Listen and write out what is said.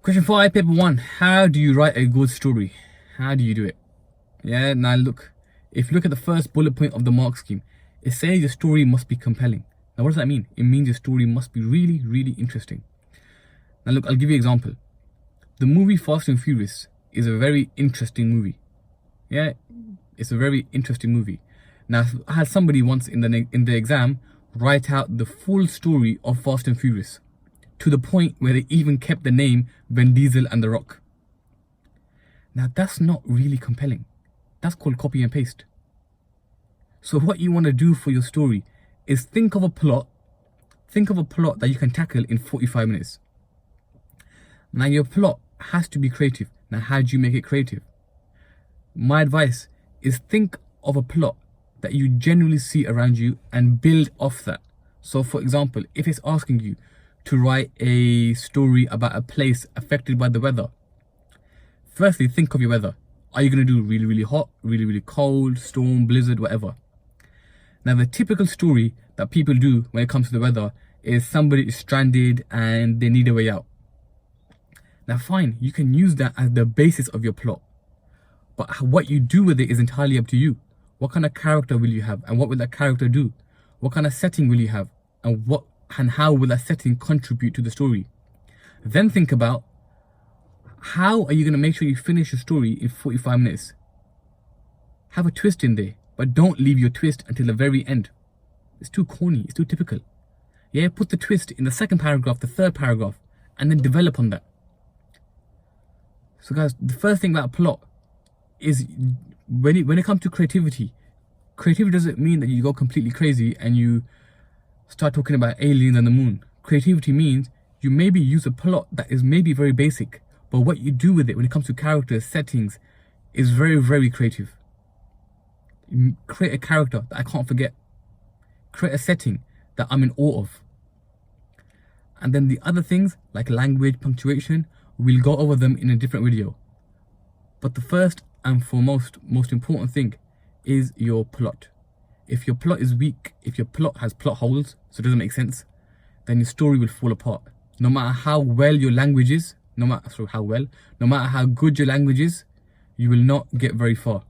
Question 5, paper 1. How do you write a good story? How do you do it? Yeah, now look. If you look at the first bullet point of the mark scheme, it says your story must be compelling. Now what does that mean? It means your story must be really, really interesting. Now look, I'll give you an example. The movie Fast and Furious is a very interesting movie. Yeah, it's a very interesting movie. Now, I had somebody once in the exam write out the full story of Fast and Furious, to the point where they even kept the name Vin Diesel and The Rock. Now that's not really compelling. That's called copy and paste. So what you want to do for your story is think of a plot that you can tackle in 45 minutes. Now your plot has to be creative. Now how do you make it creative? My advice is think of a plot that you generally see around you and build off that. So for example, if it's asking you to write a story about a place affected by the weather, firstly, think of your weather. Are you going to do really, really hot, really, really cold, storm, blizzard, whatever? Now, the typical story that people do when it comes to the weather is somebody is stranded and they need a way out. Now, fine, you can use that as the basis of your plot. But what you do with it is entirely up to you. What kind of character will you have? And what will that character do? What kind of setting will you have? And how will that setting contribute to the story? Then think about, how are you going to make sure you finish your story in 45 minutes? Have a twist in there, but don't leave your twist until the very end. It's too corny, it's too typical. Yeah, put the twist in the second paragraph, the third paragraph, and then develop on that. So guys, the first thing about a plot is when it comes to creativity doesn't mean that you go completely crazy and you start talking about aliens and the moon. Creativity means you maybe use a plot that is maybe very basic, but what you do with it when it comes to characters, settings, is very, very creative. You create a character that I can't forget. Create a setting that I'm in awe of. And then the other things like language, punctuation, we'll go over them in a different video. But the first and foremost, most important thing is your plot. If your plot is weak, if your plot has plot holes, so it doesn't make sense, then your story will fall apart. No matter how well your language is, no matter how good your language is, you will not get very far.